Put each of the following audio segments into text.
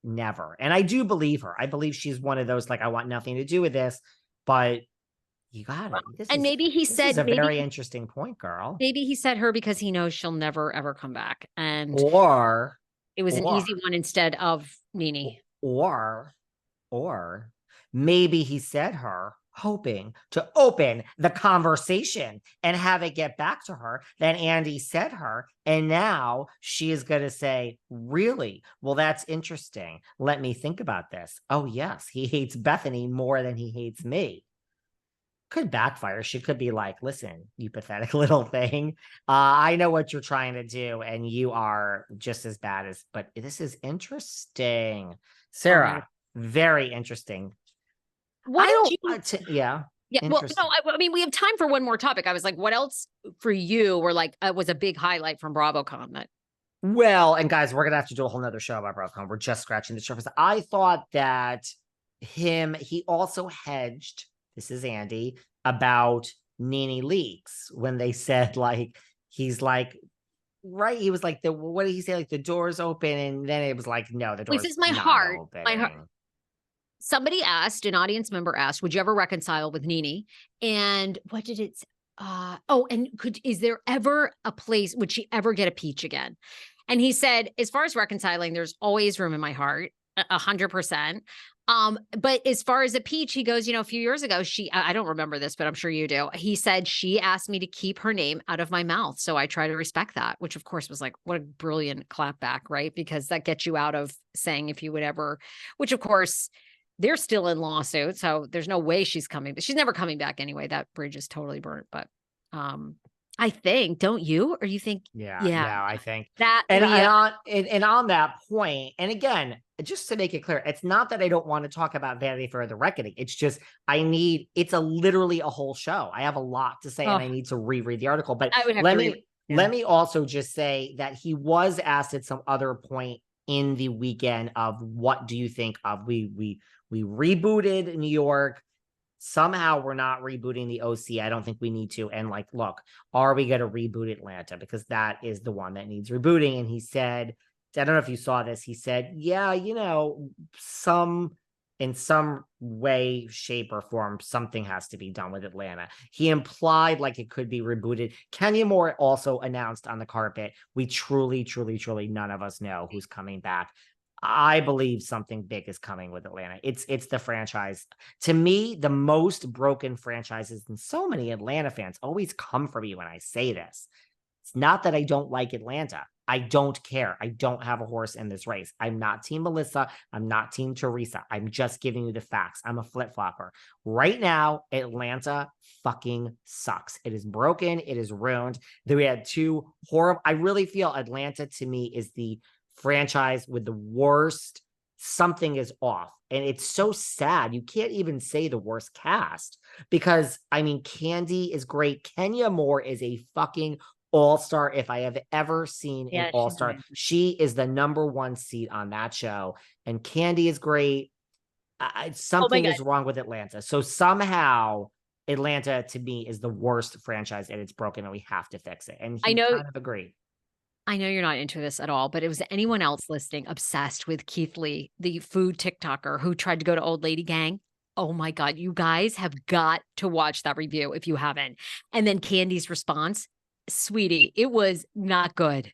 never. And I do believe her. I believe she's one of those, like, I want nothing to do with this, but you got it. And maybe he said, this is a very interesting point, girl. Maybe he said her because he knows she'll never, ever come back. And or it was an easy one instead of Nene. Or maybe he said her hoping to open the conversation and have it get back to her. Then Andy said her, and now she is going to say, really? Well, that's interesting. Let me think about this. Oh, yes, he hates Bethany more than he hates me. Could backfire. She could be like, listen, you pathetic little thing. I know what you're trying to do, and you are just as bad as, but this is interesting. Sarah, very interesting. Yeah. Well, no, I mean, we have time for one more topic. I was like, what else for you were like, was a big highlight from BravoCon? Well, and guys, we're going to have to do a whole nother show about BravoCon. We're just scratching the surface. I thought that he also hedged, this is Andy, about Nene Leakes when they said, like, he's like, right, he was like, what did he say? Like, the door's open, and then it was like, no, the door's this is my not heart. open. My heart. Somebody asked, an audience member asked, would you ever reconcile with Nene? And what did it and is there ever a place, would she ever get a peach again? And he said, as far as reconciling, there's always room in my heart, 100%. But as far as a peach, he goes, a few years ago, I don't remember this, but I'm sure you do. He said she asked me to keep her name out of my mouth. So I try to respect that, which of course was like, what a brilliant clapback, right? Because that gets you out of saying if you would ever, which of course they're still in lawsuit. So there's no way she's coming, but she's never coming back anyway. That bridge is totally burnt. But I think, don't you? Or you think? Yeah. No, I think that. And on that point, and again, just to make it clear, it's not that I don't want to talk about Vanity Fair, the reckoning. It's just it's literally a whole show. I have a lot to say, and I need to reread the article. But let me also just say that he was asked at some other point in the weekend of, what do you think of we rebooted New York? Somehow we're not rebooting the OC. I don't think we need to. And like, look, are we going to reboot Atlanta? Because that is the one that needs rebooting. And he said, I don't know if you saw this. He said, yeah, in some way, shape, or form, something has to be done with Atlanta. He implied like it could be rebooted. Kenya Moore also announced on the carpet, we truly, truly, truly, none of us know who's coming back. I believe something big is coming with Atlanta. It's the franchise. To me, the most broken franchises, and so many Atlanta fans always come for me when I say this. It's not that I don't like Atlanta. I don't care. I don't have a horse in this race. I'm not Team Melissa. I'm not Team Teresa. I'm just giving you the facts. I'm a flip-flopper. Right now, Atlanta fucking sucks. It is broken. It is ruined. We had two horrible. I really feel Atlanta, to me, is the franchise with the worst. Something is off. And it's so sad. You can't even say the worst cast because, I mean, Kandi is great. Kenya Moore is a fucking all-star if I have ever seen an all-star. She is the #1 seat on that show. And Kandi is great. Something is wrong with Atlanta. So somehow Atlanta, to me, is the worst franchise and it's broken and we have to fix it. And he kind of agreed. I know you're not into this at all, but it was anyone else listening obsessed with Keith Lee, the food TikToker who tried to go to Old Lady Gang. Oh my God, you guys have got to watch that review if you haven't. And then Candy's response, sweetie, it was not good.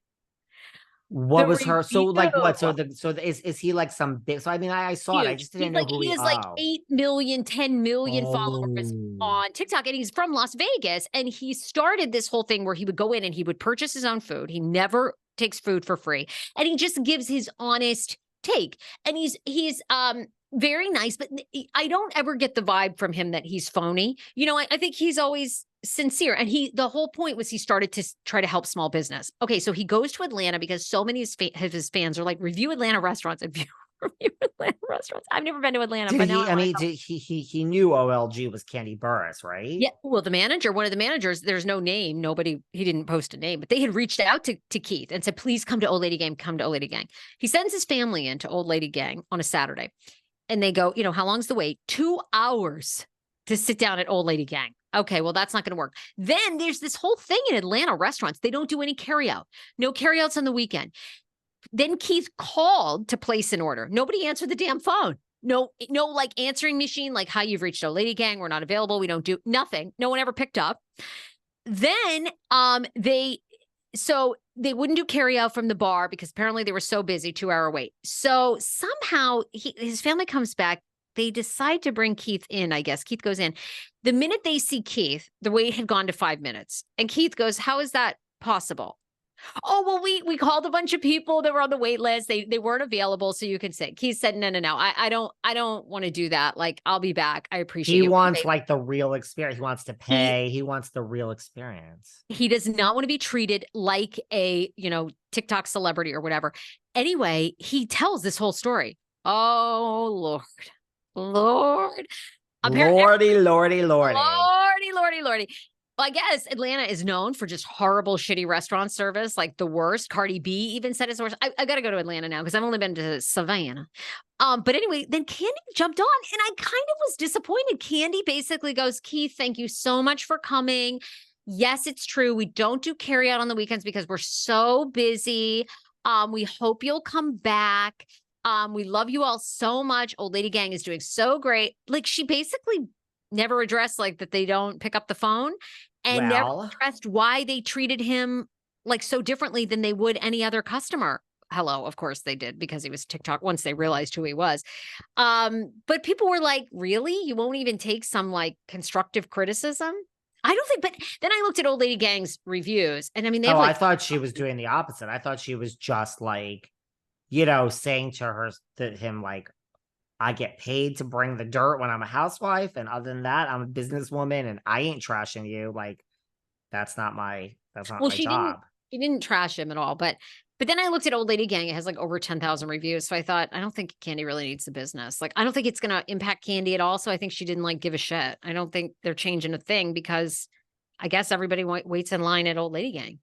What was her? So like what? So is he like some big? So I mean, I saw it. I just didn't know who he is. He has like 8 million, 10 million followers on TikTok, and he's from Las Vegas. And he started this whole thing where he would go in and he would purchase his own food. He never takes food for free, and he just gives his honest take. And he's very nice, but I don't ever get the vibe from him that he's phony. I think he's always sincere. And the whole point was he started to try to help small business. Okay, so he goes to Atlanta because so many of his fans are like, review Atlanta restaurants and review Atlanta restaurants. I've never been to Atlanta. He knew OLG was Kandi Burruss, right? Yeah. Well, one of the managers, there's no name. He didn't post a name, but they had reached out to Keith and said, please come to Old Lady Gang, come to Old Lady Gang. He sends his family into Old Lady Gang on a Saturday. And they go, how long's the wait? 2 hours to sit down at Old Lady Gang. Okay, well, that's not going to work. Then there's this whole thing in Atlanta restaurants. They don't do any carryout. No carryouts on the weekend. Then Keith called to place an order. Nobody answered the damn phone. No, like answering machine, like, hi, you've reached Old Lady Gang. We're not available. We don't do nothing. No one ever picked up. Then they wouldn't do carry out from the bar because apparently they were so busy, 2-hour wait. So somehow his family comes back. They decide to bring Keith in, I guess. Keith goes in. The minute they see Keith, the wait had gone to 5 minutes. And Keith goes, how is that possible? Oh, well, we called a bunch of people that were on the wait list. They weren't available, so you can sit. Keith said, no. I don't want to do that. Like, I'll be back. I appreciate He you. wants like the real experience. He wants to pay. He wants the real experience. He does not want to be treated like a, TikTok celebrity or whatever. Anyway, he tells this whole story. Oh, Lord. Lordy. Well, I guess Atlanta is known for just horrible, shitty restaurant service, like the worst. Cardi B even said it's the worst. I got to go to Atlanta now because I've only been to Savannah. But anyway, then Kandi jumped on and I kind of was disappointed. Kandi basically goes, Keith, thank you so much for coming. Yes, it's true. We don't do carry out on the weekends because we're so busy. We hope you'll come back. We love you all so much. Old Lady Gang is doing so great. Like, she basically never addressed like that they don't pick up the phone and never addressed why they treated him like so differently than they would any other customer. Hello, of course they did because he was TikTok once they realized who he was. But people were like, really? You won't even take some like constructive criticism? I don't think, but then I looked at Old Lady Gang's reviews and I mean, I thought she was doing the opposite. I thought she was just like, saying to him like, I get paid to bring the dirt when I'm a housewife. And other than that, I'm a businesswoman and I ain't trashing you. Like, that's not my job. She didn't trash him at all. But then I looked at Old Lady Gang. It has like over 10,000 reviews. So I thought, I don't think Kandi really needs the business. Like, I don't think it's going to impact Kandi at all. So I think she didn't like give a shit. I don't think they're changing a thing because I guess everybody waits in line at Old Lady Gang.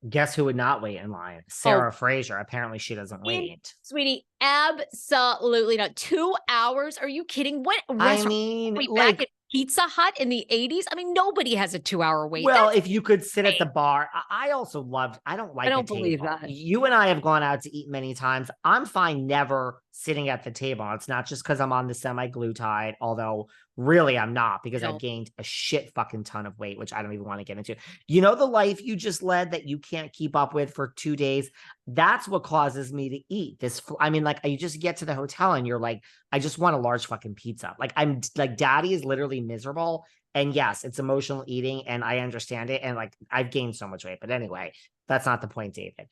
Guess who would not wait in line? Sarah Fraser. Apparently she doesn't wait. Sweetie, absolutely not. 2 hours? Are you kidding? What restaurant? I mean, back at Pizza Hut in the 80s? I mean, nobody has a 2-hour wait. Well, if you could sit at the bar. I also loved, I don't believe that. You and I have gone out to eat many times. I'm fine never sitting at the table. It's not just because I'm on the semi-glutide, although really I'm not, because I've gained a shit fucking ton of weight, which I don't even want to get into. The life you just led that you can't keep up with for 2 days. That's what causes me to eat this. I mean, like, you just get to the hotel and you're like, I just want a large fucking pizza. Like, I'm like, daddy is literally miserable. And yes, it's emotional eating and I understand it. And like, I've gained so much weight, but anyway, that's not the point, David.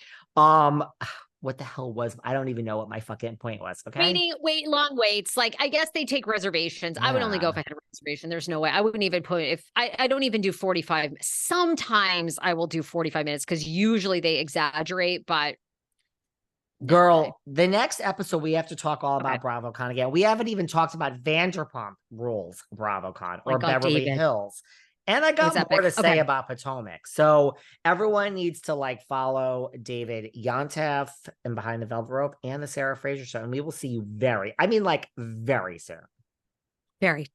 What the hell I don't even know what my fucking point was. Okay. Long waits. Like, I guess they take reservations. Yeah. I would only go if I had a reservation. There's no way. I wouldn't even put, if I don't even do 45. Sometimes I will do 45 minutes because usually they exaggerate, but. Girl, the next episode, we have to talk all about BravoCon again. We haven't even talked about Vanderpump Rules BravoCon or Beverly Hills. And I got more to say about Potomac. So everyone needs to like follow David Yontef and Behind the Velvet Rope and the Sarah Fraser Show. And we will see you very soon. Very.